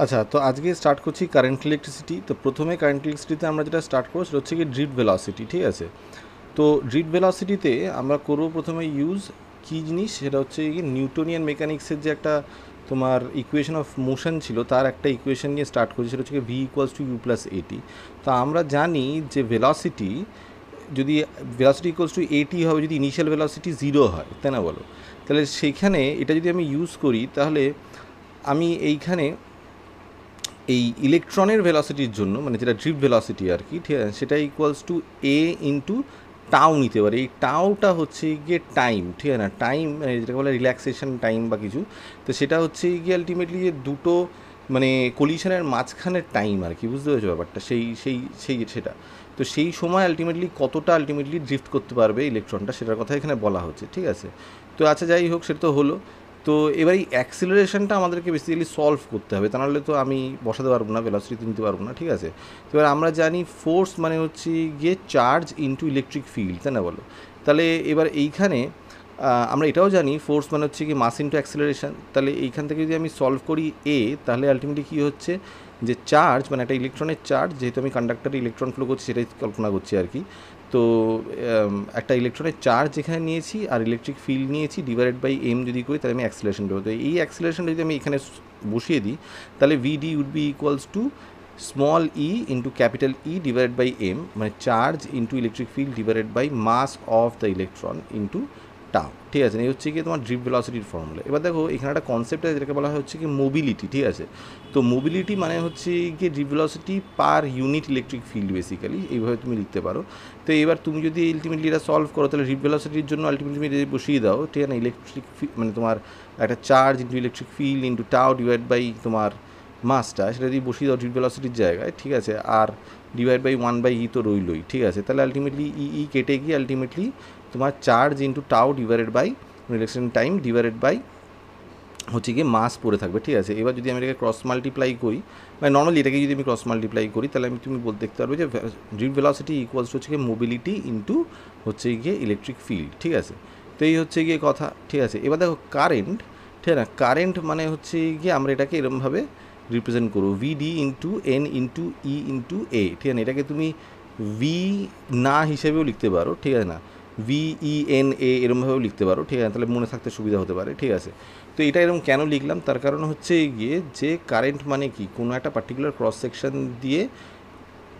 আচ্ছা, তো আজকে স্টার্ট করছি কারেন্ট ইলেকট্রিসিটি। তো প্রথমে কারেন্ট ইলেকট্রিসিটিতে আমরা যেটা স্টার্ট করবো সেটা হচ্ছে কি ড্রিফট ভেলোসিটি, ঠিক আছে। তো ড্রিফট ভেলোসিটিতে আমরা করবো প্রথমে ইউজ কী জিনিস, সেটা হচ্ছে কি নিউটনিয়ান মেকানিক্সের যে একটা তোমার ইকুয়েশন অফ মোশন ছিল, তার একটা ইকুয়েশন নিয়ে স্টার্ট করছি, সেটা হচ্ছে কি V equals to U plus at. তো আমরা জানি যে ভেলোসিটি যদি ভেলোসিটি ইকুয়ালস টু এটি হবে যদি ইনিশিয়াল ভেলোসিটি জিরো হয়, তাই না বলো? তাহলে সেইখানে এটা যদি আমি ইউজ করি তাহলে আমি এইখানে এই ইলেকট্রনের ভেলোসিটির জন্য, মানে যেটা ড্রিফট ভেলোসিটি আর কি, ঠিক আছে, সেটা ইকুয়ালস টু এ ইন্টু টাউ নিতে পারে। এই টাউটা হচ্ছে গিয়ে টাইম, ঠিক আছে না, টাইম মানে যেটাকে বলে রিল্যাক্সেশন টাইম বা কিছু। তো সেটা হচ্ছে গিয়ে আলটিমেটলি যে দুটো মানে কলিশনের মাঝখানের টাইম আর কি, বুঝতে পেরেছো ব্যাপারটা? সেই সেই সেই সেটা তো সেই সময় আলটিমেটলি কতটা আলটিমেটলি ড্রিফট করতে পারবে ইলেকট্রনটা, সেটার কথা এখানে বলা হচ্ছে, ঠিক আছে। তো আচ্ছা, যাই হোক, সেটা তো হলো। তো এবার এই অ্যাক্সিলারেশনটা আমাদেরকে বেসিক্যালি সলভ করতে হবে, তা নাহলে তো আমি বসাতে পারবো না, ভেলোসিটি নিতে পারবো না, ঠিক আছে। তো এবার আমরা জানি ফোর্স মানে হচ্ছে গিয়ে চার্জ ইন্টু ইলেকট্রিক ফিল্ড, তাই না বলো? তাহলে এবার এইখানে আমরা এটাও জানি ফোর্স মানে হচ্ছে কি মাস ইন্টু অ্যাক্সিলারেশন। তাহলে এইখান থেকে যদি আমি সলভ করি এ, তাহলে আলটিমেটলি কী হচ্ছে যে চার্জ মানে একটা ইলেকট্রনের চার্জ, যেহেতু আমি কন্ডাক্টারে ইলেকট্রন ফ্লো করছি সেটাই কল্পনা করছি আর কি। তো একটা ইলেকট্রনের চার্জ এখানে নিয়েছি আর ইলেকট্রিক ফিল্ড নিয়েছি, ডিভাইডেড বাই এম যদি করি তাহলে আমি অ্যাক্সিলারেশন পাবো। তো এই অ্যাক্সিলারেশনটা যদি আমি এখানে বসিয়ে দিই তাহলে V D would be equals to small E into capital E divided by M, মানে charge into electric field divided by mass of the electron into tau, ঠিক আছে। এই হচ্ছে কি তোমার ড্রিফট ভেলোসিটির ফর্মুলা। এবার দেখো এখানে একটা কনসেপ্ট আছে যেটাকে বলা হয় হচ্ছে কি মোবিলিটি, ঠিক আছে। তো মোবিলিটি মানে হচ্ছে গিয়ে drift velocity per unit electric field, basically এইভাবে তুমি লিখতে পারো। তো এবার তুমি যদি আলটিমেটলি এটা সলভ করো তাহলে ড্রিফট ভেলোসিটির জন্য আলটিমেটলি তুমি যদি বসিয়ে দাও, ঠিক আছে না, ইলেকট্রিক মানে তোমার একটা charge into electric field into tau divide by তোমার মাসটা, সেটা যদি বসিয়ে দাও ড্রিফট ভেলোসিটির জায়গায়, ঠিক আছে, আর ডিভাইড বাই 1/e তো রইলই, ঠিক আছে। তাহলে আলটিমেটলি ই কেটে গিয়ে আলটিমেটলি তোমার charge into tau divided by relaxation time divided by হচ্ছে গিয়ে মাস পড়ে থাকবে, ঠিক আছে। এবার যদি আমি এটাকে ক্রস মাল্টিপ্লাই করি, মানে নর্মালি এটাকে যদি আমি ক্রস মাল্টিপ্লাই করি তাহলে তুমি দেখতে পারবে যে ড্রিফট ভেলোসিটি ইকুয়ালস হচ্ছে গিয়ে মোবিলিটি ইন্টু হচ্ছে গিয়ে ইলেকট্রিক ফিল্ড, ঠিক আছে। তো এই হচ্ছে গিয়ে কথা, ঠিক আছে। এবার দেখো কারেন্ট, ঠিক আছে না, কারেন্ট মানে হচ্ছে গিয়ে আমরা এটাকে এরকমভাবে রিপ্রেজেন্ট করবো ভিডি ইন্টু এন ইন্টু ই ইন্টু এ, ঠিক আছে। এটাকে তুমি ভি না হিসেবেও লিখতে পারো, ঠিক আছে না, VENA এরকমভাবেও লিখতে পারো, ঠিক আছে, তাহলে মনে থাকতে সুবিধা হতে পারে, ঠিক আছে। তো এটা এরকম কেন লিখলাম, তার কারণ হচ্ছে গিয়ে যে কারেন্ট মানে কি কোনো একটা পার্টিকুলার ক্রস সেকশন দিয়ে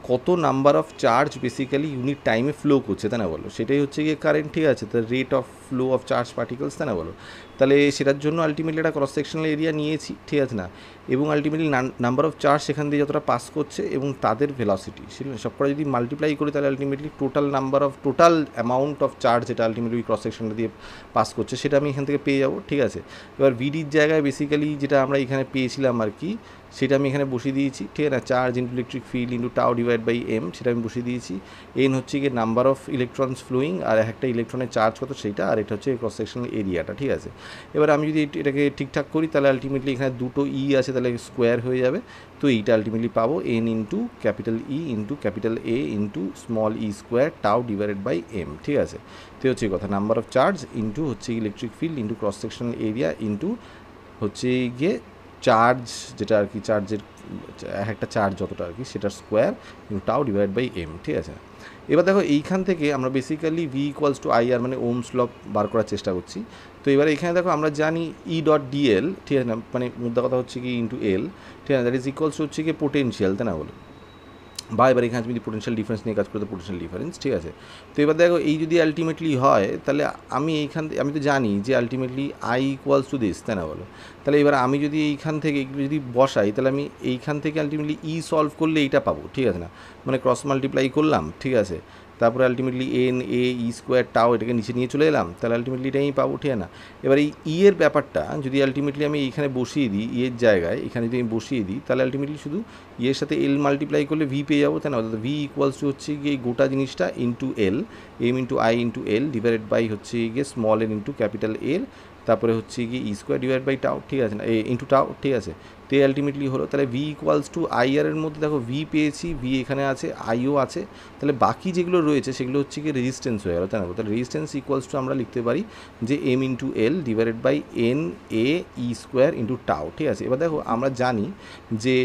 কত number of charge basically unit টাইমে ফ্লো করছে, তাই না বলো, সেটাই হচ্ছে গিয়ে কারেন্ট, ঠিক আছে। তার rate of flow of charge particles, তাই না বলো। তাহলে সেটার জন্য আলটিমেটলি একটা ক্রস সেকশনাল এরিয়া নিয়েছি, ঠিক আছে না, এবং আলটিমেটলি নাম্বার অফ চার্জ সেখান দিয়ে যতটা পাস করছে এবং তাদের ভেলোসিটি, সেটা সবকটা যদি মাল্টিপ্লাই করি তাহলে ultimately total amount of charge যেটা আলটিমেটলি ক্রস সেকশনটা দিয়ে পাস করছে সেটা আমি এখান থেকে পেয়ে যাবো, ঠিক আছে। এবার ভিডির জায়গায় বেসিক্যালি যেটা আমরা এখানে পেয়েছিলাম আর কি, সেটা আমি এখানে বসিয়ে দিয়েছি, ঠিক আছে না, charge into electric field into tau divide by M, সেটা আমি বসিয়ে দিয়েছি। এন হচ্ছে গিয়ে নাম্বার অফ ইলেকট্রনস ফ্লোয়িং, আর একটা ইলেকট্রনের চার্জ কত সেইটা, আর এটা হচ্ছে ক্রস সেকশনাল এরিয়াটা, ঠিক আছে। এবার আমি যদি এটাকে ঠিকঠাক করি তাহলে আলটিমেটলি এখানে দুটো ই আছে তাহলে স্কোয়ার হয়ে যাবে। তো এইটা আলটিমেটলি পাবো N into capital E into capital A into small E square tau divided by M, ঠিক আছে। তো হচ্ছে কথা নাম্বার অফ চার্জ ইন্টু হচ্ছে electric field into cross sectional area into হচ্ছে গিয়ে চার্জ, যেটা আর কি চার্জের একটা চার্জ যতটা আর কি সেটার square into tau divide by M, ঠিক আছে। এবার দেখো এইখান থেকে আমরা basically V equals to I R মানে ওমস ল বার করার চেষ্টা করছি। তো এবার এখানে দেখো আমরা জানি ই ডট ডিএল, ঠিক আছে না, মানে মুদ্রা কথা হচ্ছে কি ইন্টু এল, ঠিক আছে, দ্যাট ইজ ইকুয়ালস হচ্ছে কি পোটেনশিয়াল, তাই না বলো, বা এবার এখানে যদি পোটেনশিয়াল ডিফারেন্স নিয়ে কাজ করতে পোটেনশিয়াল ডিফারেন্স, ঠিক আছে। তো এবার দেখো এই যদি আলটিমেটলি হয় তাহলে আমি আমি তো জানি যে ultimately I equals to this, তাই না বলো। তাহলে এবার আমি যদি এইখান থেকে এগুলো যদি বসাই তাহলে আমি এইখান থেকে আলটিমেটলি ই সলভ করলে এইটা পাবো, ঠিক আছে না, মানে ক্রস মাল্টিপ্লাই করলাম, ঠিক আছে। তারপরে ultimately N A E square টাও এটাকে নিচে নিয়ে চলে এলাম, তাহলে আলটিমেটলি এটাই পাবো, ঠিক আছে না। এবার এই ই এর ব্যাপারটা যদি আলটিমেটলি আমি এইখানে বসিয়ে দিই, ই এর জায়গায় এখানে যদি আমি বসিয়ে দিই তাহলে আলটিমেটলি শুধু ইয়ের সাথে এল মাল্টিপ্লাই করলে ভি পেয়ে যাবো, তাই না। অর্থাৎ ভি ইকুয়ালস টু হচ্ছে গিয়ে এই গোটা জিনিসটা into L, M into I into L divided by হচ্ছে গিয়ে small L into capital L, তারপরে হচ্ছে গিয়ে ই স্কোয়ার ডিভাইড বাই টাও, ঠিক আছে না, ইন্টু টাও, ঠিক আছে। তো আলটিমেটলি হলো তাহলে ভি ইকুয়ালস টু আই আর এর মধ্যে দেখো ভি পেয়েছি, ভি এখানে আছে, আইও আছে, তাহলে বাকি যেগুলো রয়েছে সেগুলো হচ্ছে কি রেজিস্ট্যান্স হয়ে গেল, তাই না? তাহলে রেজিস্ট্যান্স ইকুয়ালস টু আমরা লিখতে পারি যে M into L divided by N A E square into tau, ঠিক আছে? এবার দেখো আমরা জানি যে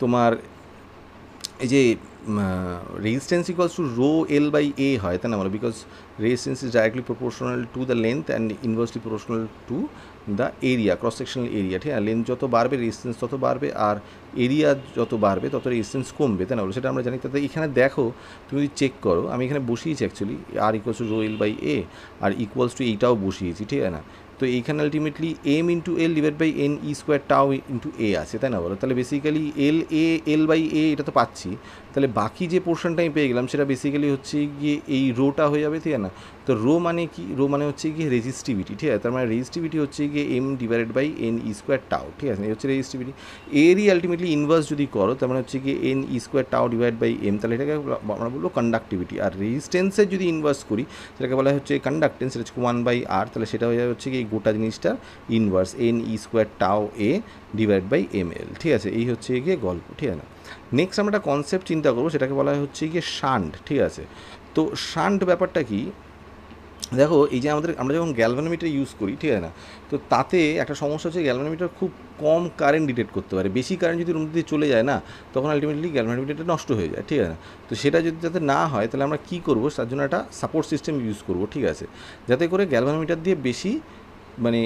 তোমার এই যে resistance equals to rho L by A হয়, তাই না বলো? Because resistance is directly proportional to the length and inversely proportional to the area, cross sectional area, ঠিক আছে? লেন্থ যত বাড়বে রেজিস্ট্যান্স তত বাড়বে, আর এরিয়া যত বাড়বে তত রেজিস্ট্যান্স কমবে, তাই না বলো? সেটা আমরা জানি। তাতে এখানে দেখো তুমি যদি চেক করো, আমি এখানে বসিয়েছি actually R equals to rho L by A R equals to এইটাও বসিয়েছি, ঠিক আছে না? তো এইখানে ultimately M into L divide by N E square tau into A আছে, তাই না বলো? তাহলে বেসিক্যালি এল বাই এ এটা তো পাচ্ছি, তাহলে বাকি যে পোর্শনটা আমি পেয়ে গেলাম সেটা বেসিক্যালি হচ্ছে গিয়ে এই রোটা হয়ে যাবে, ঠিক আছে না? তো রো মানে কি? রো মানে হচ্ছে গিয়ে রেজিস্টিভিটি, ঠিক আছে? তার মানে রেজিস্টিভিটি হচ্ছে গিয়ে M divided by N E square tau, ঠিক আছে? এই হচ্ছে রেজিস্টিভিটি। এরই আলটিমেটলি ইনভার্স যদি করো তার মানে হচ্ছে গিয়ে এন ই স্কোয়ার টাও ডিভাইড বাই এম, তাহলে এটাকে আমরা বলবো কন্ডাক্টিভিটি। আর রেজিস্ট্যান্সের যদি ইনভার্স করি সেটাকে বলা হচ্ছে কন্ডাক্টেন্স, সেটা হচ্ছে 1/r, তাহলে সেটা হয়ে যাবে হচ্ছে গিয়ে গোটা জিনিসটার ইনভার্স এন ই স্কোয়ার টাও এ ডিভাইড বাই এম এল, ঠিক আছে? এই হচ্ছে গিয়ে গল্প, ঠিক আছে? নেক্সট আমরা একটা কনসেপ্ট চিন্তা করবো, সেটাকে বলা হচ্ছে গিয়ে শান্ট, ঠিক আছে? তো শান্ট ব্যাপারটা কি? দেখো এই যে আমরা যখন গ্যালভানোমিটার ইউজ করি, ঠিক আছে না, তো তাতে একটা সমস্যা হচ্ছে গ্যালভানোমিটার খুব কম কারেন্ট ডিটেক্ট করতে পারে। বেশি কারেন্ট যদি রুম দিয়ে চলে যায় না, তখন আলটিমেটলি গ্যালভানোমিটারটা নষ্ট হয়ে যায়, ঠিক আছে না? তো সেটা যদি যাতে না হয় তাহলে আমরা কী করবো, তার জন্য একটা সাপোর্ট সিস্টেম ইউজ করবো, ঠিক আছে? যাতে করে গ্যালভানোমিটার দিয়ে বেশি মানে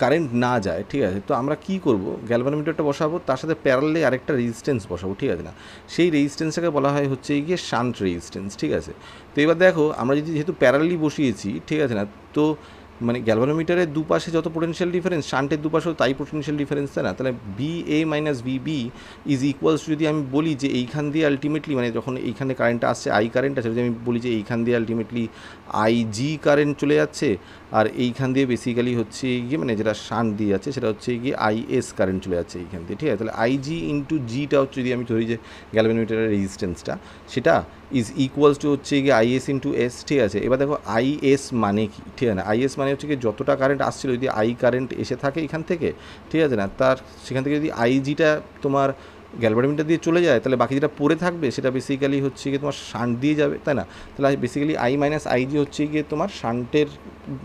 কারেন্ট না যায়, ঠিক আছে? তো আমরা কী করবো, গ্যালভানোমিটারটা বসাবো, তার সাথে প্যারালে আরেকটা রেজিস্ট্যান্স বসাবো, ঠিক আছে না? সেই রেজিস্ট্যান্সটাকে বলা হয় হচ্ছে গিয়ে শান্ট রেজিস্ট্যান্স, ঠিক আছে? তো এবার দেখো আমরা যদি যেহেতু প্যারালি বসিয়েছি, ঠিক আছে না, তো মানে গ্যালভানোমিটারের দুপাশে যত পোটেনশিয়াল ডিফারেন্স, শান্টের দুপাশেও তাই পোটেনশিয়াল ডিফারেন্স, তাই না? তাহলে B A minus B B is equals, যদি আমি বলি যে এইখান দিয়ে আলটিমেটলি মানে যখন এইখানে কারেন্টটা আসছে আই কারেন্ট আছে, যদি আমি বলি যে এইখান দিয়ে আলটিমেটলি আই জি কারেন্ট চলে যাচ্ছে, আর এইখান দিয়ে বেসিক্যালি হচ্ছে গিয়ে মানে যেটা শান্ট দিয়ে যাচ্ছে সেটা হচ্ছে গিয়ে আই এস কারেন্ট চলে যাচ্ছে এইখান দিয়ে, ঠিক আছে? তাহলে আই জি ইন্টু জিটা হচ্ছে, যদি আমি ধরি যে গ্যালভানোমিটারের রেজিস্ট্যান্সটা, সেটা ইজ ইকুয়ালস টু হচ্ছে গিয়ে আই এস ইন্টু এস, ঠিক আছে? এবার দেখো আই এস মানে কি, ঠিক আছে না? আই এস মানে হচ্ছে গিয়ে যতটা কারেন্ট আসছিল, যদি আই কারেন্ট এসে থাকে এখান থেকে, ঠিক আছে না, তার সেখান থেকে যদি আই জিটা তোমার গ্যালভানোমিটার দিয়ে চলে যায়, তাহলে বাকি যেটা পড়ে থাকবে সেটা বেসিক্যালি হচ্ছে গিয়ে তোমার শান্ট দিয়ে যাবে, তাই না? তাহলে বেসিক্যালি আই মাইনাস আইজি হচ্ছে গিয়ে তোমার শান্টের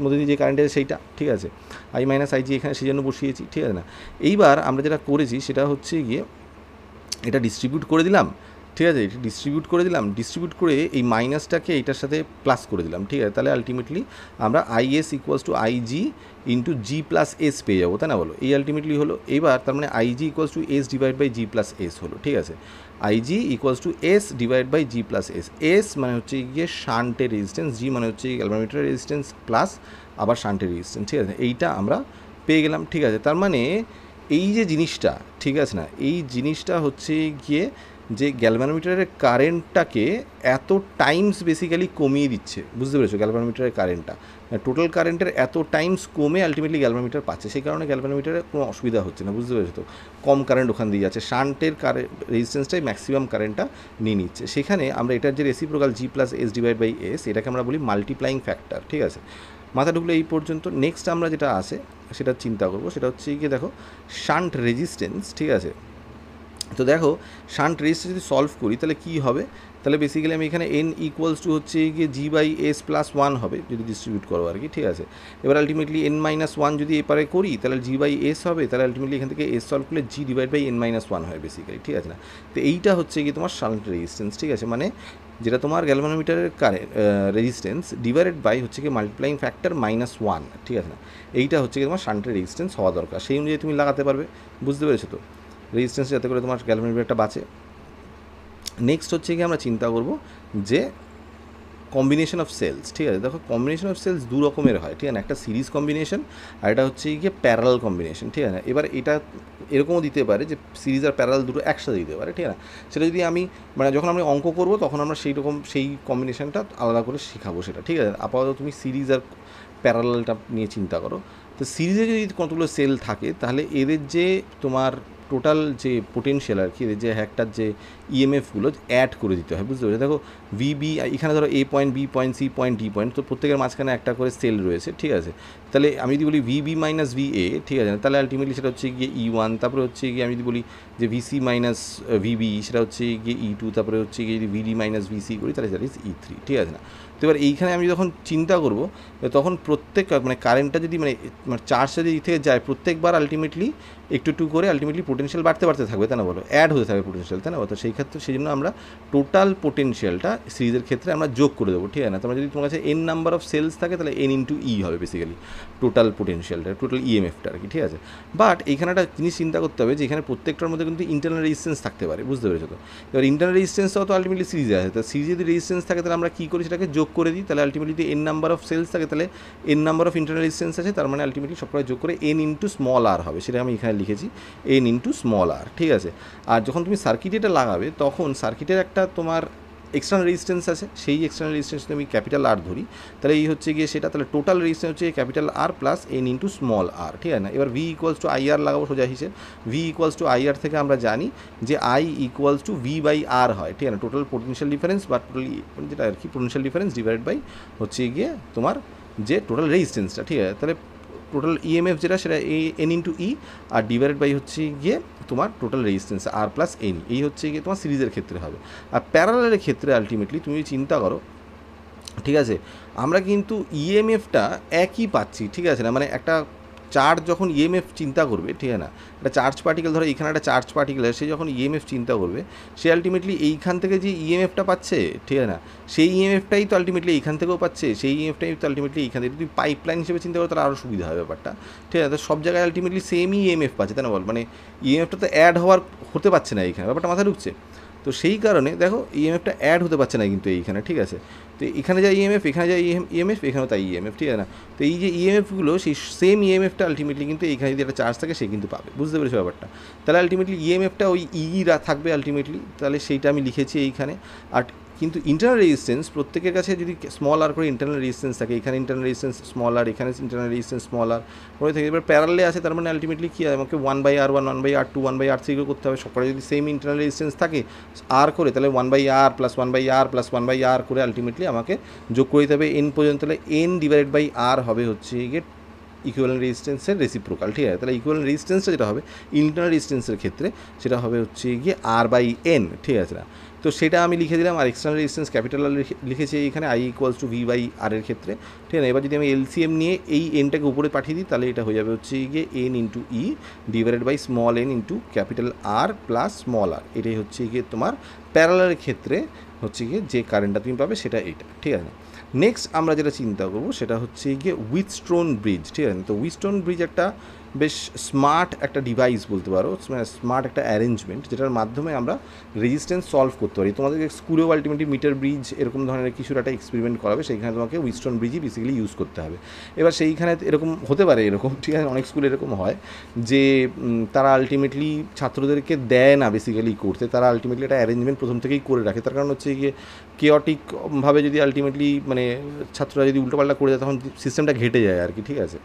মধ্যে দিয়ে যে কারেন্ট আছে সেইটা, ঠিক আছে? আই মাইনাস আইজি এখানে সেই জন্য বসিয়েছি, ঠিক আছে না? এইবার আমরা যেটা করেছি সেটা হচ্ছে গিয়ে এটা ডিস্ট্রিবিউট করে দিলাম, ঠিক আছে? এটা ডিস্ট্রিবিউট করে দিলাম, ডিস্ট্রিবিউট করে এই মাইনাসটাকে এইটার সাথে প্লাস করে দিলাম, ঠিক আছে? তাহলে আলটিমেটলি আমরা I S equals to I G into G plus S পেয়ে যাবো, তাই না বলো? এই আলটিমেটলি হলো। এইবার তার মানে I G equals to S divide by G plus S হলো, ঠিক আছে? I G equals to S divide by G plus S. S মানে হচ্ছে গিয়ে শান্টের রেজিস্ট্যান্স, জি মানে হচ্ছে গ্যালভানোমিটারের রেজিস্ট্যান্স প্লাস আবার শান্টের রেজিস্ট্যান্স, ঠিক আছে? এইটা আমরা পেয়ে গেলাম, ঠিক আছে? তার মানে এই যে জিনিসটা, ঠিক আছে না, এই জিনিসটা হচ্ছে গিয়ে যে গ্যালভানোমিটারের কারেন্টটাকে এত টাইমস বেসিক্যালি কমিয়ে দিচ্ছে, বুঝতে পেরেছো? গ্যালভানোমিটারের কারেন্টটা টোটাল কারেন্টের এত টাইমস কমে আলটিমেটলি গ্যালভানোমিটার পাচ্ছে, সেই কারণে গ্যালভানোমিটারে কোনো অসুবিধা হচ্ছে না, বুঝতে পেরেছো তো? কম কারেন্ট ওখান দিয়ে যাচ্ছে, শান্টের রেজিস্ট্যান্সটাই ম্যাক্সিমাম কারেন্টটা নিয়ে নিচ্ছে। সেখানে আমরা এটার যে reciprocal G plus S divide by S, এটাকে আমরা বলি মাল্টিপ্লাইং ফ্যাক্টর, ঠিক আছে? মাথা ঢুকলে এই পর্যন্ত। নেক্সট আমরা যেটা আসে সেটা চিন্তা করবো, সেটা হচ্ছে গিয়ে দেখো শান্ট রেজিস্ট্যান্স, ঠিক আছে? তো দেখো শান্ট রেজিস্ট্যান্স যদি সলভ করি তাহলে কী হবে, তাহলে বেসিক্যালি আমি এখানে এন ইকুয়ালস টু হচ্ছে গিয়ে জি বাই এস প্লাস ওয়ান হবে যদি ডিস্ট্রিবিউট করো আর কি, ঠিক আছে? এবার আলটিমেটলি এন মাইনাস ওয়ান যদি এপারে করি তাহলে জি বাই এস হবে, তাহলে আলটিমেটলি এখান থেকে এস সলভ করলে G divide by N minus one হয় বেসিক্যালি, ঠিক আছে না? তো এইটা হচ্ছে গিয়ে তোমার শান্ট রেজিস্ট্যান্স, ঠিক আছে? মানে যেটা তোমার গ্যালভানোমিটারের কারেন্ট রেজিস্ট্যান্স ডিভাইডেড বাই হচ্ছে কি মাল্টিপ্লাইং ফ্যাক্টর মাইনাস ওয়ান, ঠিক আছে না? এইটা হচ্ছে কি তোমার শান্টের রেজিস্ট্যান্স হওয়া দরকার, সেই অনুযায়ী তুমি লাগাতে পারবে, বুঝতে পেরেছো তো? রেজিস্ট্যান্স যাতে করে তোমার গ্যালভানোমিটারটা বাঁচে। নেক্সট হচ্ছে কি আমরা চিন্তা করব যে কম্বিনেশন অফ সেলস, ঠিক আছে? দেখো কম্বিনেশন অফ সেলস দু রকমের হয়, ঠিক আছে? একটা সিরিজ কম্বিনেশন আর এটা হচ্ছে গিয়ে প্যারালাল কম্বিনেশন, ঠিক আছে? এবার এটা এরকমও দিতে পারে যে সিরিজ আর প্যারালাল দুটো একসাথে দিতে পারে, ঠিক আছে? সেটা যদি আমি মানে যখন আমরা অঙ্ক করবো তখন আমরা সেই রকম সেই কম্বিনেশনটা আলাদা করে শেখাবো সেটা, ঠিক আছে? আপাতত তুমি সিরিজ আর প্যারালালটা নিয়ে চিন্তা করো। তো সিরিজে যদি কতগুলো সেল থাকে তাহলে এদের যে তোমার টোটাল যে পোটেনশিয়াল আর কি, যে একটার যে ইএমএফগুলো অ্যাড করে দিতে হয়, বুঝতে পারছো? দেখো ভিবি এখানে ধরো A point, B point, C point, D point, তো প্রত্যেকের মাঝখানে একটা করে সেল রয়েছে, ঠিক আছে? তাহলে আমি যদি বলি ভিবি মাইনাস ভি এ, ঠিক আছে, তাহলে আলটিমেটলি সেটা হচ্ছে গিয়ে E1, তারপরে হচ্ছে গিয়ে আমি যদি বলি যে ভিসি মাইনাস ভিবি, সেটা হচ্ছে গিয়ে E2, তারপরে হচ্ছে গিয়ে যদি ভিডি মাইনাস ভিসি করি তাহলে সেটা ইজ E3, ঠিক আছে না? তো এবার এইখানে আমি যখন চিন্তা করব তখন প্রত্যেক মানে কারেন্টটা যদি মানে চার্জটা যদি থেকে যায় প্রত্যেকবার আলটিমেটলি একটু একটু করে আলটিমেটলি পোটেনশিয়াল বাড়তে বাড়তে থাকবে, তাই না বলো? অ্যাড হতে থাকবে পোটেনশিয়াল, তাই না? তো সেই ক্ষেত্রে সেই জন্য আমরা টোটাল পোটেনশিয়ালটা সিরিজের ক্ষেত্রে আমরা যোগ করে দেবো, ঠিক আছে না? তোমরা যদি তোমার কাছে n নাম্বার অফ সেলস থাকে তাহলে n ইন্টু ই হবে বেসিক্যালি টোটাল পোটেনশিয়ালটা, টোটাল ইএমএফটা আর কি, ঠিক আছে? বাট এইখানে একটা জিনিস চিন্তা করতে হবে যে এখানে প্রত্যেকটার মধ্যে কিন্তু ইন্টারনাল রেজিস্ট্যান্স থাকতে পারে, বুঝতে পেরেছো তো? এবার ইন্টারনাল রেজিস্ট্যান্সটাও তো আলটিমেটলি সিরিজে আছে, তো সিরিজে যদি রেজিস্ট্যান্স থাকে তাহলে আমরা কী করি, সেটাকে যোগ করে দিই, তাহলে আলটিমেটলি যদি n নাম্বার অফ সেলস থাকে তাহলে n number of internal resistance আছে, তার মানে আলটিমেটলি সবকটা যোগ করে n ইন্টু স্মল আর হবে, সেটা আমি এখানে লিখেছি n ইন্টু স্মল আর, ঠিক আছে? আর যখন তুমি সার্কিটে এটা লাগাবে তখন সার্কিটের একটা তোমার এক্সটার্নাল রেজিস্ট্যান্স আছে, সেই এক্সটার্নাল রেজিস্ট্যান্স আমি ক্যাপিটাল আর ধরি, তাহলে এই হচ্ছে গিয়ে সেটা, তাহলে টোটাল রেজিস্ট্যান্স হচ্ছে capital R plus n into small R, ঠিক আছে না? এবার ভি ইকুয়ালস টু IR লাগাবো সোজা হিসেব, ভি ইকুয়ালস টু IR থেকে আমরা জানি যে I equals to V by R হয়, ঠিক আছে? টোটাল পোটেনশিয়াল ডিফারেন্স বা টোটালি যেটা আর কি পোটেনশিয়াল ডিফারেন্স ডিভাইড বাই হচ্ছে গিয়ে তোমার যে টোটাল রেজিস্ট্যান্সটা, ঠিক আছে? তাহলে টোটাল ইএমএফ যেটা সেটা n into E R divided by হচ্ছে গিয়ে তোমার total resistance R plus n, এই হচ্ছে গিয়ে তোমার সিরিজের ক্ষেত্রে হবে। আর প্যারালালের ক্ষেত্রে আলটিমেটলি তুমি চিন্তা করো, ঠিক আছে, আমরা কিন্তু ইএমএফটা একই পাচ্ছি, ঠিক আছে না? মানে একটা চার্জ যখন ইএমএফ চিন্তা করবে, ঠিক আছে না, একটা চার্জ পার্টিকেল ধরো এখানে একটা চার্জ পার্টিকেল সে যখন ইএমএফ চিন্তা করবে সে আলটিমেটলি এইখান থেকে যে ইএমএফটা পাচ্ছে, ঠিক আছে না, সেই ইএমএফটাই তো আলটিমেটলি এইখান থেকেও পাচ্ছে, সেই ইএমএফটাই তো আলটিমেটলি এইখান থেকে যদি পাইপলাইন হিসেবে চিন্তা করো তাহলে আরও সুবিধা হবে ব্যাপারটা, ঠিক আছে? তো সব জায়গায় আলটিমেটলি সেমই ইএমএফ পাচ্ছে, তাই না বল? মানে ইএমএফটা তো অ্যাড হতে পারছে না এইখানে, ব্যাপারটা মাথায় ঢুকছে? তো সেই কারণে দেখো ইএমএফটা অ্যাড হতে পারছে না কিন্তু এইখানে, ঠিক আছে? তো এখানে যা ইএমএফ, এখানে যা ইএমএফ, এখানেও তাই ইএমএফ, ঠিক আছে না? তো এই যে ইএমএফগুলো সেই সেম ইএমএফটা আলটিমেটলি কিন্তু এইখানে যদি একটা চার্জ থাকে সে কিন্তু পাবে, বুঝতে পেরেছো ব্যাপারটা? তাহলে আলটিমেটলি ইএমএফটা ওই থাকবে আলটিমেটলি, তাহলে সেইটা আমি লিখেছি এইখানে। আর কিন্তু ইন্টারনাল রেজিস্ট্যান্স প্রত্যেকের কাছে যদি স্মল আর করে ইন্টারনাল রেজিস্ট্যান্স থাকে, এখানে ইন্টারনাল রেজিস্ট্যান্স স্মল আর, এখানে ইন্টারনাল রেজিস্ট্যান্স স্মল আর করে থাকে, এবার প্যারালে আছে, তার মানে আলটিমেটলি কী হয়, আমাকে 1/R1, 1/R2, 1/R3 করতে হবে, সবকটা যদি সেম ইন্টারনাল রেজিস্ট্যান্স থাকে আর করে, তাহলে 1/R plus 1/R plus 1/R করে আলটিমেটলি আমাকে যোগ করে দিতে হবে n পর্যন্ত, তাহলে n ডিভাইডেড বাই আর হবে হচ্ছে গিয়ে ইকুইভ্যালেন্ট রেজিস্ট্যান্সের রেসিপ্রোকাল, ঠিক আছে? তাহলে ইকুইভ্যালেন্ট রেজিস্ট্যান্সটা যেটা হবে ইন্টারনাল রেজিস্ট্যান্সের ক্ষেত্রে সেটা হবে হচ্ছে গিয়ে R/N, ঠিক আছে না? তো সেটা আমি লিখে দিলাম। আর এক্সটার্নাল রেজিস্ট্যান্স ক্যাপিটাল আর লিখেছি এইখানে I ইকুয়ালস টু V/R এর ক্ষেত্রে, ঠিক আছে? এবার যদি আমি এলসিএম নিয়ে এই এনটাকে উপরে পাঠিয়ে দিই তাহলে এটা হয়ে যাবে হচ্ছে গিয়ে n into E divided by small n into capital R plus small R, এটাই হচ্ছে গিয়ে তোমার প্যারালালের ক্ষেত্রে হচ্ছে গিয়ে যে কারেন্টটা তুমি পাবে সেটা এইটা, ঠিক আছে? নেক্সট আমরা যেটা চিন্তা করবো সেটা হচ্ছে গিয়ে হুইটস্টোন ব্রিজ, ঠিক আছে? তো হুইটস্টোন ব্রিজ একটা বেশ স্মার্ট একটা ডিভাইস বলতে পারো, স্মার্ট একটা অ্যারেঞ্জমেন্ট যেটার মাধ্যমে আমরা রেজিস্ট্যান্স সলভ করতে পারি। তোমাদেরকে স্কুলেও আলটিমেটলি মিটার ব্রিজ এরকম ধরনের কিছুর একটা এক্সপেরিমেন্ট করাবে, সেইখানে তোমাকে হুইটস্টোন ব্রিজই বেসিক্যালি ইউজ করতে হবে। এবার সেইখানে এরকম হতে পারে, এরকম, ঠিক আছে, অনেক স্কুলে এরকম হয় যে তারা আলটিমেটলি ছাত্রদেরকে দেয় না বেসিক্যালি করতে, তারা আলটিমেটলি একটা অ্যারেঞ্জমেন্ট প্রথম থেকেই করে রাখে। তার কারণ হচ্ছে গিয়ে কেওটিকভাবে যদি আলটিমেটলি মানে ছাত্ররা যদি উল্টোপাল্টা করে যায় তখন সিস্টেমটা ঘেটে যায় আর কি, ঠিক আছে?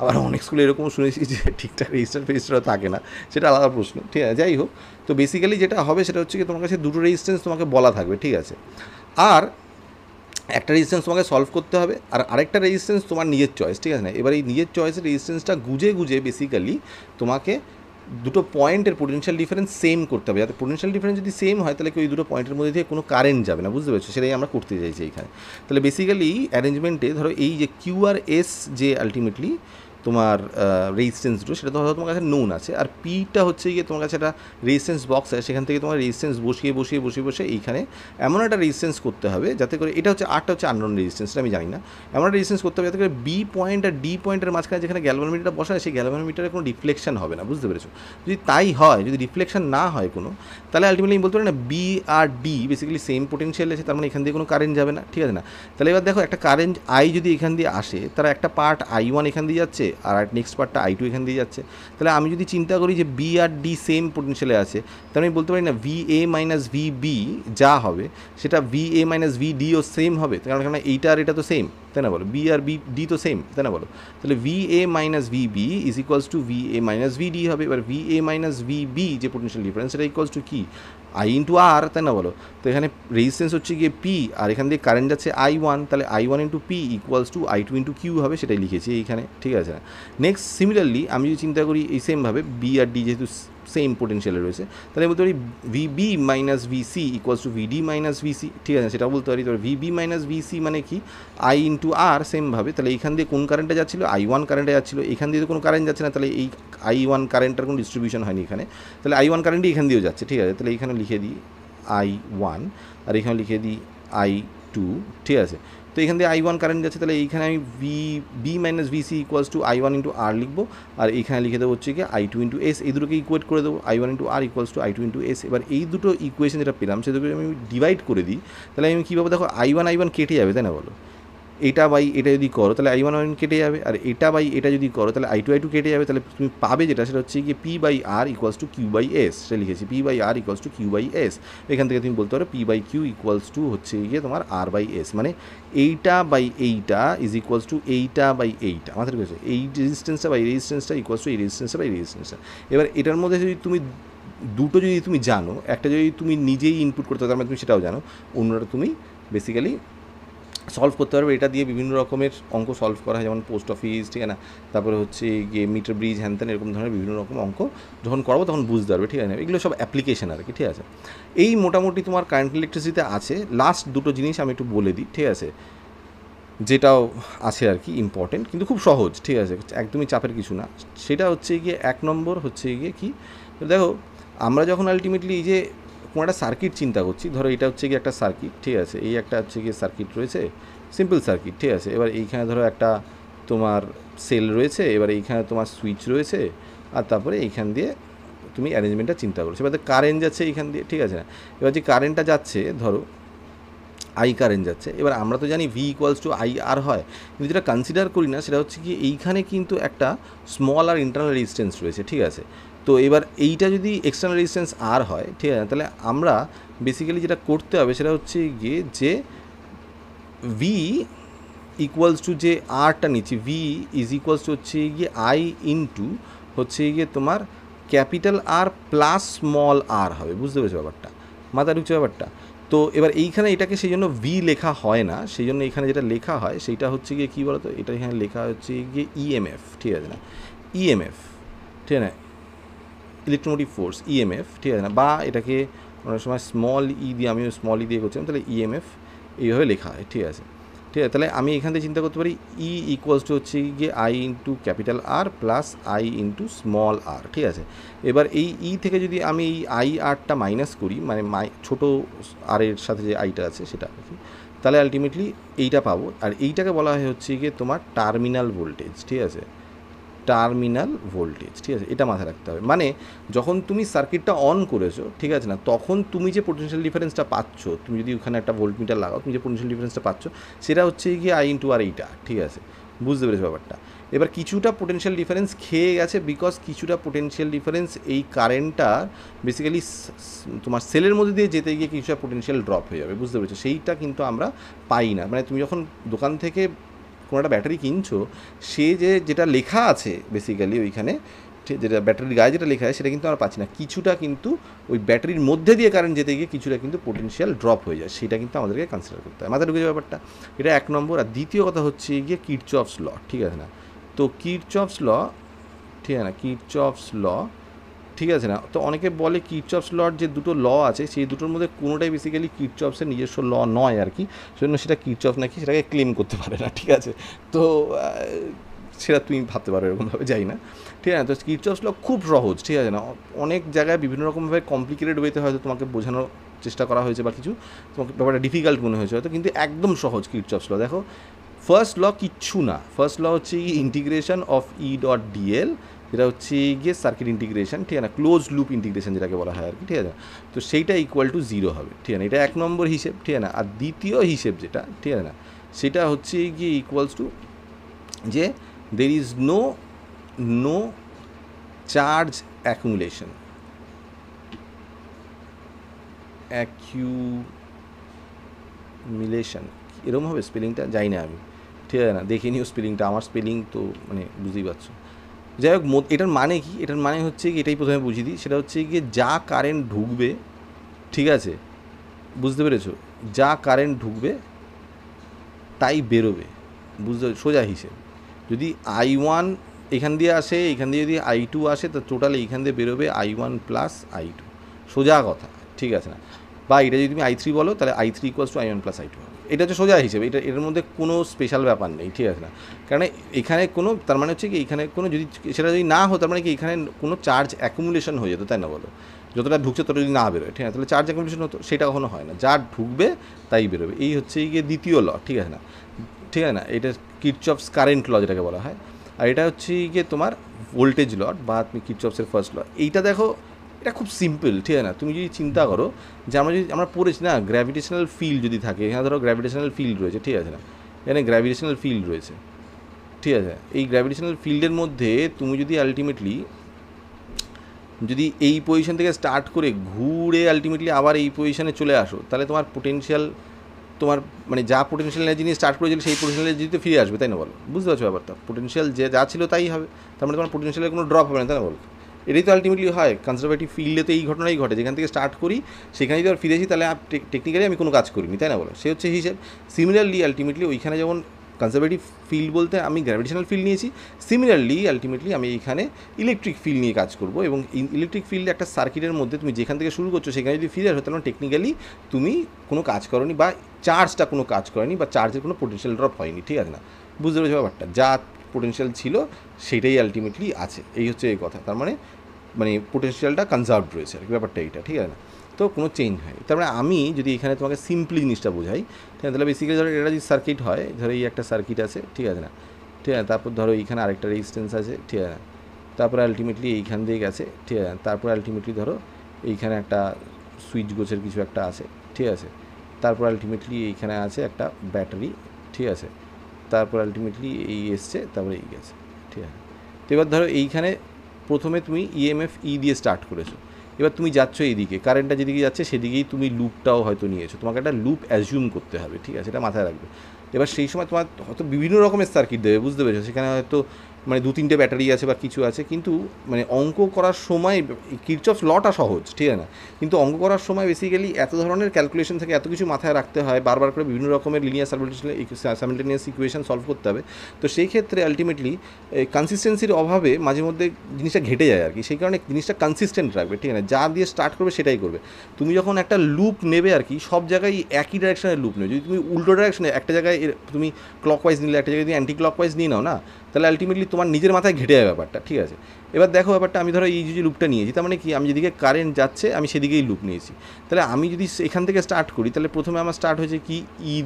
আবার অনেক স্কুলে এরকম শুনেছি যে ঠিকঠাক রেজিস্টারও থাকে না, সেটা আলাদা প্রশ্ন, ঠিক আছে? যাই হোক, তো বেসিক্যালি যেটা হবে সেটা হচ্ছে কি তোমার কাছে দুটো রেজিস্ট্যান্স তোমাকে বলা থাকবে, ঠিক আছে? আর একটা রেজিস্ট্যান্স তোমাকে সলভ করতে হবে, আর আরেকটা রেজিস্ট্যান্স তোমার নিজের চয়েস, ঠিক আছে না? এবার এই নিজের চয়েসের রেজিস্ট্যান্সটা গুজে বেসিক্যালি তোমাকে দুটো পয়েন্টের পোটেনশিয়াল ডিফারেন্স সেম করতে হবে, যাতে পোটেনশিয়াল ডিফারেন্স যদি সেম হয় তাহলে ওই দুটো পয়েন্টের মধ্যে দিয়ে কোনো কারেন্ট যাবে না, বুঝতে পারছো? সেটাই আমরা করতে চাইছি এইখানে। তাহলে বেসিক্যালি অ্যারেঞ্জমেন্টে ধরো এই যে কিউআরএস যে আলটিমেটলি তোমার রেজিস্ট্যান্স দুটো সেটা তো হয়তো তোমার কাছে নোন আছে, আর পিটা হচ্ছে গিয়ে তোমার কাছে একটা রেজিস্ট্যান্স বক্স আছে, সেখান থেকে তোমার রেজিস্ট্যান্স বসিয়ে এইখানে এমন একটা রেজিস্ট্যান্স করতে হবে যাতে করে এটা হচ্ছে আরটা হচ্ছে আননোন রেজিস্ট্যান্সটা আমি জানি না, এমন একটা রেজিস্ট্যান্স করতে হবে যাতে করে বি পয়েন্ট আর ডি পয়েন্টের মাঝখানে যেখানে গ্যালভানোমিটারটা বসা হয় সেই গ্যালভানোমিটারে কোনো রিফ্লেকশন হবে না, বুঝতে পেরেছো? যদি তাই হয়, যদি রিফ্লেকশন না হয় কোনো, তাহলে আলটিমেটলি আমি বলতে পারি না বি আর ডি বেসিক্যালি সেম পোটেনশিয়াল আছে, তার মানে এখান দিয়ে কোনো কারেন্ট যাবে না, ঠিক আছে না? তাহলে এবার দেখো একটা কারেন্ট আই যদি এখান দিয়ে আসে, তারা একটা পার্ট I1 এখান দিয়ে যাচ্ছে আর নেক্সট পার্টটা I2 এখান দিয়ে যাচ্ছে, তাহলে আমি যদি চিন্তা করি যে বি আর ডি সেম পোটেনশিয়ালে আছে, তাহলে আমি বলতে পারি না VA মাইনাস VB যা হবে সেটা VA মাইনাস VDও সেম হবে, কারণ এইটা আর এটা তো সেম, তাই না বলো, বি আর বি ডি তো সেম, তাই না বলো, তাহলে V A minus V B is equals to V A minus V D হবে। এবার V A minus V B যে পোটেনশিয়াল ডিফারেন্স সেটা ইকুয়ালস টু কি, আই ইন্টু আর, তাই না বলো। তো এখানে রেজিস্ট্যান্স হচ্ছে গিয়ে পি, আর এখান দিয়ে কারেন্ট যাচ্ছে আই ওয়ান, তাহলে I one into P equals to I two into Q হবে, সেটাই লিখেছি এইখানে, ঠিক আছে না। নেক্সট সিমিলারলি আমি যদি চিন্তা করি এই সেমভাবে বি আর ডি যেহেতু সেম পোটেনশিয়ালে রয়েছে, তাহলে বলতে পারি V B minus V C equals to V D minus V C, ঠিক আছে, সেটা বলতে পারি। তো V B minus V C মানে কি, আই ইন্টু আর, সেমভাবে তাহলে এইখান দিয়ে কোন কারেন্টটা যাচ্ছিলো, আই ওয়ান কারেন্টে যাচ্ছিলো, এখান দিয়ে তো কোনো কারেন্ট যাচ্ছে না, তাহলে এই আই ওয়ান কারেন্টের কোনো ডিস্ট্রিবিউশন হয়নি এখানে, তাহলে আই ওয়ান কারেন্টই এখান দিয়েও যাচ্ছে, ঠিক আছে। তাহলে এইখানে লিখে দিই আই ওয়ান, আর এখানে লিখে দিই আই টু, ঠিক আছে। তো এখান দিয়ে আই ওয়ান কারেন্ট যাচ্ছে, তাহলে এইখানে আমি V B minus V C equals to I one into R লিখবো, আর এইখানে লিখে দেবো হচ্ছে কি আই টু ইন্টু এস, এই দুটোকে ইকুয়েট করে দেবো, I one into R equals to I two into S. এবার এই দুটো ইকুয়েশন যেটা পেলাম সেটাকে আমি ডিভাইড করে দিই, তাহলে আমি কী পাবো, দেখো আই ওয়ান কেটে যাবে, তাই না বলো, এটা বাই এটা যদি করো তাহলে আই ওয়ান কেটে যাবে, আর এটা বাই এটা যদি করো তাহলে আই টু কেটে যাবে, তাহলে তুমি পাবে যেটা সেটা হচ্ছে কি P by R equals to Q by S, সেটা লিখেছি P by R equals to Q by S. এখান থেকে তুমি বলতে পারো P by Q equals to হচ্ছে গিয়ে তোমার আর বাই এস, মানে এইটা বাই এইটা ইজ ইকুয়ালস টু এইটা বাই এইটা, আমাদের কাছে এই রেজিস্ট্যান্সটা বাই রেজিস্ট্যান্সটা ইকুয়ালস টু এই রেজিস্ট্যান্সটা বাই রেজিস্ট্যান্সটা। এবার এটার মধ্যে যদি তুমি দুটো যদি তুমি জানো, একটা যদি তুমি নিজেই ইনপুট করতে তার মানে তুমি সেটাও জানো, অন্যটা তুমি বেসিক্যালি সলভ করতে পারবে। এটা দিয়ে বিভিন্ন রকমের অঙ্ক সলভ করা হয়, যেমন পোস্ট অফিস, ঠিক আছে না, তারপরে হচ্ছে গিয়ে মিটার ব্রিজ, হ্যানত্যান এরকম ধরনের বিভিন্ন রকম অঙ্ক যখন করবো তখন বুঝতে পারবে, ঠিক আছে। এগুলো সব অ্যাপ্লিকেশন আর কি, ঠিক আছে। এই মোটামুটি তোমার কারেন্ট ইলেকট্রিসিটিতে আছে। লাস্ট দুটো জিনিস আমি একটু বলে দিই, ঠিক আছে, যেটাও আছে আর কি ইম্পর্টেন্ট, কিন্তু খুব সহজ, ঠিক আছে, একদমই চাপের কিছু না। সেটা হচ্ছে গিয়ে এক নম্বর হচ্ছে গিয়ে কি, দেখো আমরা যখন আলটিমেটলি এই যে কোনো একটা সার্কিট চিন্তা করছি, ধরো এটা হচ্ছে গিয়ে একটা সার্কিট, ঠিক আছে, এই একটা হচ্ছে গিয়ে সার্কিট রয়েছে, সিম্পল সার্কিট, ঠিক আছে। এবার এইখানে ধরো একটা তোমার সেল রয়েছে, এবার এইখানে তোমার সুইচ রয়েছে, আর তারপরে এইখান দিয়ে তুমি অ্যারেঞ্জমেন্টটা চিন্তা করছো, এবার কারেন্ট যাচ্ছে এইখান দিয়ে, ঠিক আছে না। এবার যে কারেন্টটা যাচ্ছে ধরো আই কারেন্ট যাচ্ছে, এবার আমরা তো জানি ভি ইকুয়ালস টু আই আর হয়, কিন্তু যেটা কনসিডার করি না সেটা হচ্ছে কি এইখানে কিন্তু একটা স্মল আর ইন্টারনাল রেজিস্ট্যান্স রয়েছে, ঠিক আছে। তো এবার এইটা যদি এক্সটার্নাল রেজিস্ট্যান্স আর হয়, ঠিক আছে, তাহলে আমরা বেসিক্যালি যেটা করতে হবে সেটা হচ্ছে গিয়ে যে ভি ইকুয়ালস টু যে আরটা নিচ্ছি, ভি ইজ ইকুয়ালস টু হচ্ছে গিয়ে আই ইন্টু হচ্ছে গিয়ে তোমার ক্যাপিটাল আর প্লাস স্মল আর হবে, বুঝতে পেরেছো ব্যাপারটা, মাথা ঢুকছে ব্যাপারটা। তো এবার এইখানে এটাকে সেই জন্য ভি লেখা হয় না, সেই জন্য এখানে যেটা লেখা হয় সেইটা হচ্ছে গিয়ে কী বলতো, এটা এখানে লেখা হচ্ছে গিয়ে ইএমএফ, ঠিক আছে না, ইএমএফ, ঠিক আছে না, ইলেকট্রোমোটিভ ফোর্স, ইএমএফ, ঠিক আছে না, বা এটাকে অনেক সময় স্মল ই দিয়ে, আমিও স্মল ই দিয়ে করছিলাম, তাহলে ইএমএফ এইভাবে লেখা হয়, ঠিক আছে, ঠিক আছে। তাহলে আমি এখান থেকে চিন্তা করতে পারি ই ইকুয়ালস টু হচ্ছে গিয়ে I into capital R plus I into small R, ঠিক আছে। এবার এই ই থেকে যদি আমি এই আই আরটা মাইনাস করি, মানে ছোটো আর এর সাথে যে আইটা আছে সেটা আর কি, তাহলে আলটিমেটলি এইটা পাবো, আর এইটাকে বলা হয় হচ্ছে গিয়ে তোমার টার্মিনাল ভোল্টেজ, ঠিক আছে, টার্মিনাল ভোল্টেজ, ঠিক আছে, এটা মাথায় রাখতে হবে। মানে যখন তুমি সার্কিটটা অন করেছো, ঠিক আছে না, তখন তুমি যে পোটেনশিয়াল ডিফারেন্সটা পাচ্ছ, তুমি যদি ওখানে একটা ভোল্টমিটার লাগাও, তুমি যে পোটেনশিয়াল ডিফারেন্সটা পাচ্ছ সেটা হচ্ছে গিয়ে আই ইন্টু আর এইটা, ঠিক আছে, বুঝতে পেরেছো ব্যাপারটা। এবার কিছুটা পোটেনশিয়াল ডিফারেন্স খেয়ে গেছে, বিকজ কিছুটা পোটেনশিয়াল ডিফারেন্স এই কারেন্টটা বেসিক্যালি তোমার সেলের মধ্যে দিয়ে যেতে গিয়ে কিছুটা পোটেনশিয়াল ড্রপ হয়ে যাবে, বুঝতে পেরেছো, সেইটা কিন্তু আমরা পাই না। মানে তুমি যখন দোকান থেকে কোনো একটা ব্যাটারি কিনছো, সে যেটা লেখা আছে বেসিক্যালি ওইখানে, যেটা ব্যাটারির গায়ে যেটা লেখা আছে সেটা কিন্তু আমরা পাচ্ছি না, কিছুটা কিন্তু ওই ব্যাটারির মধ্যে দিয়ে কারেন্ট যেতে গিয়ে কিছুটা কিন্তু পোটেনশিয়াল ড্রপ হয়ে যায়, সেটা কিন্তু আমাদেরকে কনসিডার করতে হয়, মাথায় ঢুকে যাবে ব্যাপারটা। এটা এক নম্বর। আর দ্বিতীয় কথা হচ্ছে গিয়ে কিরচফস ল, ঠিক আছে না, তো কিরচফস ল, ঠিক আছে না, কিরচফস ল, ঠিক আছে না। তো অনেকে বলে কিরচফস লর যে দুটো ল আছে সেই দুটোর মধ্যে কোনোটাই বেসিক্যালি কিরচফসের নিজস্ব ল নয় আর কি, সেজন্য সেটা কিরচফ নাকি সেটাকে ক্লেম করতে পারে না, ঠিক আছে। তো সেটা তুমি ভাবতে পারো এরকমভাবে, যাই না, ঠিক আছে। তো কিরচফস ল খুব সহজ, ঠিক আছে না, অনেক জায়গায় বিভিন্ন রকমভাবে কমপ্লিকেটেড ওয়েতে হয়তো তোমাকে বোঝানোর চেষ্টা করা হয়েছে বা কিছু তোমাকে ব্যাপারটা ডিফিকাল্ট মনে হয়েছে হয়তো, কিন্তু একদম সহজ কিরচফস ল। দেখো ফার্স্ট ল কিচ্ছু না, ফার্স্ট ল হচ্ছে integration of E dot DL, যেটা হচ্ছে গিয়ে সার্কিট ইন্টিগ্রেশন, ঠিক আছে না, ক্লোজ লুপ ইন্টিগ্রেশন যেটাকে বলা হয় আর কি, ঠিক আছে। তো সেইটা ইকুয়াল টু জিরো হবে, ঠিক আছে, এটা এক নম্বর হিসেব, ঠিক আছে না। আর দ্বিতীয় হিসেব যেটা, ঠিক আছে না, সেটা হচ্ছে গিয়ে ইকুয়ালস টু যে there is no charge accumulation, accumulation এরকম হবে স্পেলিংটা, যাই না আমি, ঠিক আছে না, দেখে নিও স্পেলিংটা, আমার স্পেলিং তো মানে বুঝতেই পারছো। যাই হোক, এটার মানে কি, এটার মানে হচ্ছে কি, এটাই প্রথমে বুঝিয়ে দিই, সেটা হচ্ছে গিয়ে যা কারেন্ট ঢুকবে, ঠিক আছে, বুঝতে পেরেছো, যা কারেন্ট ঢুকবে তাই বেরোবে, বুঝতে, সোজা হিসেব। যদি I1 এখান দিয়ে আসে, এখান দিয়ে যদি I2 আসে, তো টোটাল এইখান দিয়ে বেরোবে I1 প্লাস I2, সোজা কথা, ঠিক আছে না। বা এটা যদি তুমি I3 বলো, তাহলে I3 equals to I1 plus I2 হবে। এটা হচ্ছে সোজা হিসেবে, এর মধ্যে কোনো স্পেশাল ব্যাপার নেই, ঠিক আছে না। কারণ এখানে কোনো, তার মানে হচ্ছে কি এখানে কোনো, যদি সেটা যদি না হতো, তার মানে কি এখানে কোনো চার্জ অ্যাকুমুলেশন হয়ে যেত, তাই না বলো, যতটা ঢুকছে ততটা যদি না বেরোয়, ঠিক আছে, তাহলে চার্জ অ্যাকুমুলেশন হতো, সেটা কখনো হয় না, যা ঢুকবে তাই বেরোবে। এই হচ্ছে গিয়ে দ্বিতীয় ল, ঠিক আছে না, ঠিক আছে না, এটা কিরচফস কারেন্ট ল যেটাকে বলা হয়। আর এটা হচ্ছে গিয়ে তোমার ভোল্টেজ ল, বা তুমি কিরচফসের ফার্স্ট ল। এইটা দেখো, এটা খুব সিম্পল, ঠিক আছে না। তুমি যদি চিন্তা করো যে আমরা পড়েছি না, গ্র্যাভিটেশনাল ফিল্ড যদি থাকে, এখানে ধরো গ্র্যাভিটেশনাল ফিল্ড রয়েছে, ঠিক আছে না, এখানে গ্র্যাভিটেশনাল ফিল্ড রয়েছে, ঠিক আছে। এই গ্র্যাভিটেশনাল ফিল্ডের মধ্যে তুমি যদি আলটিমেটলি যদি এই পজিশন থেকে স্টার্ট করে ঘুরে আলটিমেটলি আবার এই পজিশনে চলে আসো, তাহলে তোমার পোটেনশিয়াল, তোমার মানে যা পোটেনশিয়াল এনার্জি নিয়ে স্টার্ট করেছিল সেই পোটেনশিয়াল এনার্জিতে ফিরে আসবে, তাই না বলো, বুঝতে পারছো ব্যাপারটা। পোটেনশিয়াল যে যা ছিল তাই হবে, তার মানে তোমার পোটেনশিয়ালের কোনো ড্রপ হবে না, তাই না বলো। এটাই তো আলটিমেটলি হয় কনজারভেটিভ ফিল্ডে, তো এই ঘটনাই ঘটে, যেখান থেকে স্টার্ট করি সেখানে যদি আর ফিরেছি, তাহলে টেকনিক্যালি আমি কোনো কাজ করিনি, তাই না বলো, সে হচ্ছে হিসেব। সিমিলারলি আলটিমেটলি ওইখানে যেমন কনজারভেটিভ ফিল্ড বলতে আমি গ্র্যাভিটেশনাল ফিল্ড নিয়েছি, সিমিলারলি আলটিমেটলি আমি এইখানে ইলেকট্রিক ফিল্ড নিয়ে কাজ করবো, এবং ইলেকট্রিক ফিল্ডে একটা সার্কিটের মধ্যে তুমি যেখান থেকে শুরু করছো সেখানে যদি ফিরে আসো, তাহলে টেকনিক্যালি তুমি কোনো কাজ করোনি, বা চার্জটা কোনো কাজ করেনি, বা চার্জের কোনো পোটেনশিয়াল ড্রপ হয়নি, ঠিক আছে না, বুঝতে পেরেছো ব্যাপারটা। যা পোটেনশিয়াল ছিল সেটাই আলটিমেটলি আছে, এই হচ্ছে এই কথা। তার মানে পোটেনশিয়ালটা কনজার্ভড রয়েছে আর কি, ব্যাপারটা এইটা, ঠিক আছে না, তো কোনো চেঞ্জ হয়। তার মানে আমি যদি এখানে তোমাকে সিম্পলি জিনিসটা বোঝাই, ঠিক আছে, তাহলে বেসিক্যালি ধরো এটা যদি সার্কিট হয়, ধরো এই একটা সার্কিট আছে, ঠিক আছে না, ঠিক আছে, তারপর ধরো এইখানে আরেকটা রেজিস্ট্যান্স আছে, ঠিক আছে, তারপরে আলটিমেটলি এইখান দিয়ে গেছে, ঠিক আছে, তারপরে আলটিমেটলি ধরো এইখানে একটা সুইচ গোছের কিছু একটা আছে, ঠিক আছে, তারপর আলটিমেটলি এইখানে আছে একটা ব্যাটারি, ঠিক আছে, তারপর আলটিমেটলি এই এসছে, তারপরে এই গেছে, ঠিক আছে। তো এবার ধরো এইখানে প্রথমে তুমি ইএমএফ দিয়ে স্টার্ট করেছো, এবার তুমি যাচ্ছ এইদিকে, কারেন্টটা যেদিকে যাচ্ছে সেদিকেই তুমি লুপটাও হয়তো নিয়েছো, তোমাকে একটা লুপ অ্যাজিউম করতে হবে, ঠিক আছে, এটা মাথায় রাখবে। এবার সেই সময় তোমার হয়তো বিভিন্ন রকমের সার্কিট দেবে, বুঝতে পেরেছো, সেখানে হয়তো মানে 2-3টে ব্যাটারি আছে বা কিছু আছে, কিন্তু মানে অঙ্ক করার সময় কিরচফস লটা সহজ, ঠিক আছে না, কিন্তু অঙ্ক করার সময় বেসিক্যালি এত ধরনের ক্যালকুলেশন থেকে এত কিছু মাথায় রাখতে হয়, বারবার করে বিভিন্ন রকমের লিনিয়ার সাইমেলটেনিয়াস ইকুয়েশন সলভ করতে হবে। তো সেই ক্ষেত্রে আলটিমেটলি কনসিস্টেন্সির অভাবে মাঝে মধ্যে জিনিসটা ঘেটে যায় আর কি, সেই কারণে জিনিসটা কনসিস্টেন্ট রাখবে, ঠিক আছে, যা দিয়ে স্টার্ট করবে সেটাই করবে। তুমি যখন একটা লুপ নেবে আর কি, সব জায়গায় একই ডাইরেকশনের লুপ নেবে। যদি তুমি উল্টো ডাইরেকশনে একটা জায়গায় তুমি ক্লকওয়াইজ নিলে, একটা জায়গায় যদি অ্যান্টি ক্লকওয়াইজ নিয়ে নাও না, তাহলে আলটিমেটলি তোমার নিজের মাথায় ঘেটে যাবে ব্যাপারটা, ঠিক আছে। এবার দেখো ব্যাপারটা, আমি ধরো এই যে লুপটা নিয়েছি, তার মানে কি, আমি যেদিকে কারেন্ট যাচ্ছে আমি সেদিকেই লুপ নিয়েছি। তাহলে আমি যদি এখান থেকে স্টার্ট করি, তাহলে প্রথমে আমার স্টার্ট হয়েছে কি,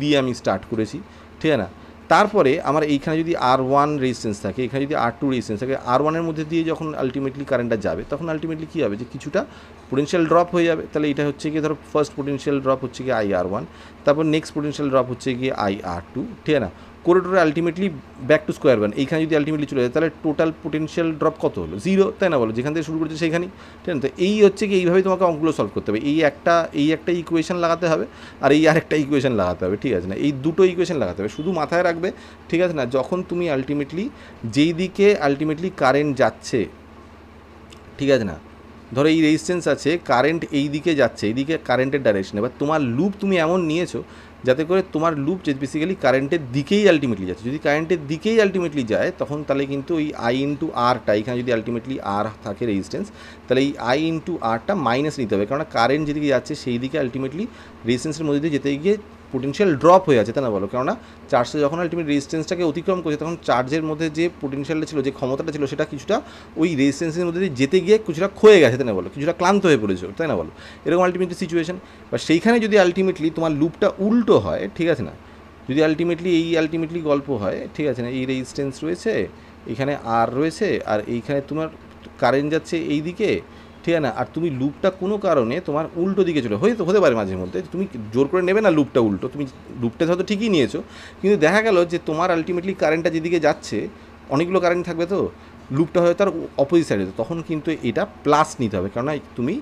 দিয়ে আমি স্টার্ট করেছি, ঠিক আছে না। তারপরে আমার এইখানে যদি R1 রেজিস্ট্যান্স থাকে, এখানে যদি R2 রেজিস্ট্যান্স থাকে, R1-এর মধ্যে দিয়ে যখন আলটিমেটলি কারেন্টটা যাবে, তখন আলটিমেটলি কী হবে, যে কিছুটা পোটেনশিয়াল ড্রপ হয়ে যাবে। তাহলে এটা হচ্ছে গিয়ে ধরো ফার্স্ট পোটেনশিয়াল ড্রপ হচ্ছে গিয়ে IR1, তারপর নেক্সট পোটেনশিয়াল ড্রপ হচ্ছে গিয়ে IR2, ঠিক আছে না, কোরিডোরে ultimately back to square one. এইখানে যদি আলটিমেটলি চলে যায়, তাহলে টোটাল পোটেনশিয়াল ড্রপ কত হলো, 0, তাই না বলো, যেখান থেকে শুরু করছে সেইখানেই, ঠিক আছে। তো এই হচ্ছে কি, এইভাবেই তোমাকে অঙ্কগুলো সলভ করতে হবে। এই একটা ইকুয়েশন লাগাতে হবে, আর এই আরেকটা ইকুয়েশন লাগাতে হবে, ঠিক আছে না, এই দুটো ইকুয়েশন লাগাতে হবে, শুধু মাথায় রাখবে, ঠিক আছে না। যখন তুমি আলটিমেটলি যেই দিকে আলটিমেটলি কারেন্ট যাচ্ছে, ঠিক আছে না, ধরো এই রেজিস্ট্যান্স আছে, কারেন্ট এই দিকে যাচ্ছে, এইদিকে কারেন্টের ডাইরেকশন, এবার তোমার লুপ তুমি এমন নিয়েছো যাতে করে তোমার লুপ যে বেসিক্যালি কারেন্টের দিকেই আলটিমেটলি যাচ্ছে। যদি কারেন্টের দিকেই আলটিমেটলি যায়, তখন তাহলে কিন্তু ওই I/Rটা, এখানে যদি আলটিমেটলি R থাকে রেজিস্ট্যান্স, তাহলে এই I/Rটা মাইনাস নিতে হবে, কারণ কারেন্ট যেদিকে যাচ্ছে সেই দিকে আলটিমেটলি রেজিস্ট্যান্সের মধ্যে দিয়ে যেতে গিয়ে পোটেনশিয়াল ড্রপ হয়ে আছে, তাই না বলো। কেননা চার্জটা যখন আলটিমেট রেজিস্ট্যান্সটাকে অতিক্রম করছে, তখন চার্জের মধ্যে যে পোটেনশিয়ালটা ছিল, যে ক্ষমতাটা ছিল, সেটা কিছুটা ওই রেজিস্ট্যান্সের মধ্যে দিয়ে যেতে গিয়ে কিছুটা ক্ষয়ে গেছে, তাই না বলো, কিছুটা ক্লান্ত হয়ে পড়েছে, তাই না বলো, এরকম আলটিমেটলি সিচুয়েশন। বা সেইখানে যদি আলটিমেটলি তোমার লুপটা উল্টো হয়, ঠিক আছে না, যদি আলটিমেটলি গল্প হয়, ঠিক আছে না, এই রেজিস্ট্যান্স রয়েছে, এখানে R রয়েছে, আর এইখানে তোমার কারেন্ট যাচ্ছে এই দিকে, ঠিক আছে না, আর তুমি লুপটা কোনো কারণে তোমার উল্টো দিকে চলে, হতে পারে মাঝে মধ্যে, তুমি জোর করে নেবে না লুপটা উল্টো, তুমি লুপটা হয়তো ঠিকই নিয়েছো, কিন্তু দেখা গেল যে তোমার আলটিমেটলি কারেন্টটা যেদিকে যাচ্ছে, অনেকগুলো কারেন্ট থাকবে, তো লুপটা হয়তো তার অপোজিট সাইডে, তখন কিন্তু এটা প্লাস নিতে হবে, কেননা তুমি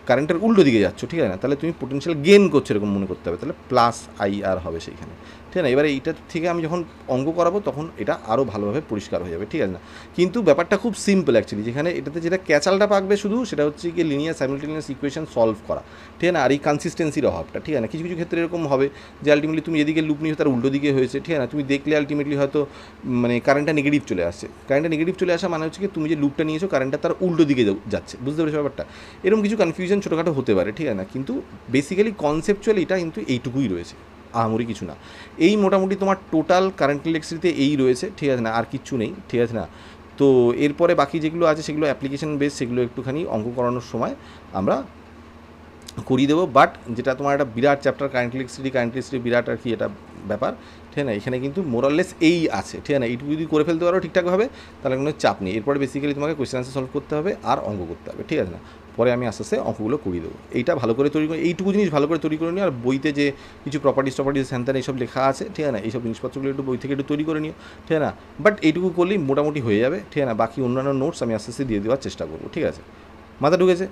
কারেন্টের উল্টো দিকে যাচ্ছ, ঠিক আছে না, তাহলে তুমি পোটেনশিয়াল গেন করছো এরকম মনে করতে হবে, তাহলে প্লাস IR হবে সেইখানে, ঠিক আছে না। এবারে এইটার থেকে আমি যখন অঙ্ক করাবো তখন এটা আরও ভালোভাবে পরিষ্কার হয়ে যাবে, ঠিক আছে না। কিন্তু ব্যাপারটা খুব সিম্পল অ্যাকচুয়ালি, যেখানে এটাতে যেটা ক্যাচালটা পাকবে শুধু সেটা হচ্ছে কি লিনিয়ার সাইমালটেনিয়াস ইকুয়েশন সলভ করা, ঠিক আছে না, আর এই কনসিস্টেন্সির অভাবটা, ঠিক আছে না। কিছু কিছু ক্ষেত্রে এরকম হবে যে আলটিমেটলি তুমি যেদিকে লুপ নিয়েছো তার উল্টো দিকে হয়েছে, ঠিক আছে না, তুমি দেখলে আলটিমেটলি হয়তো মানে কারেন্টটা নেগেটিভ চলে আসছে, কারেন্টটা নেগেটিভ চলে আসা মানে হচ্ছে কি তুমি যে লুপটা নিয়েছো কারেন্টটা তার উল্টো দিকে যাচ্ছে, বুঝতে পেরেছো ব্যাপারটা। এরকম কিছু কনফিউশন ছোটোখাটো হতে পারে, ঠিক আছে না, কিন্তু বেসিক্যালি কনসেপচুয়ালি এটা কিন্তু এইটুকুই রয়েছে, আহামরি কিছু না। এই মোটামুটি তোমার টোটাল কারেন্ট ইলেকট্রিসিটিতে এই রয়েছে, ঠিক আছে না, আর কিচ্ছু নেই, ঠিক আছে না। তো এরপরে বাকি যেগুলো আছে সেগুলো অ্যাপ্লিকেশন বেস, সেগুলো একটুখানি অঙ্ক করানোর সময় আমরা করিয়ে দেবো। বাট যেটা তোমার একটা বিরাট চ্যাপ্টার কারেন্ট ইলেকট্রিসিটি বিরাট আর কি এটা ব্যাপার, ঠিক আছে না, এখানে কিন্তু মোরাললেস এই আছে, ঠিক আছে না। এইটুকু যদি করে ফেলতে পারো ঠিকঠাকভাবে তাহলে কোনো চাপ নেই। এরপরে বেসিক্যালি তোমাকে কোয়েশ্চেন আনসার সলভ করতে হবে আর অঙ্ক করতে হবে, ঠিক আছে না। পরে আমি আস্তে আস্তে অঙ্কগুলো করিয়ে দেবো। এইটা ভালো করে তৈরি করে, এইটুকু জিনিস ভালো করে তৈরি করে নিও। আর বইতে যে কিছু প্রপার্টিস হ্যান এইসব লেখা আছে, ঠিক আছে না, এইসব জিনিসপত্রগুলো একটু বই থেকে একটু তৈরি করে নিও, ঠিক আছে না। বাট এইটুকু করলেই মোটামুটি হয়ে যাবে, ঠিক আছে না। বাকি অন্যান্য নোটস আমি আস্তে আস্তে দিয়ে দেওয়ার চেষ্টা করবো, ঠিক আছে। মাথা ঢুকেছে?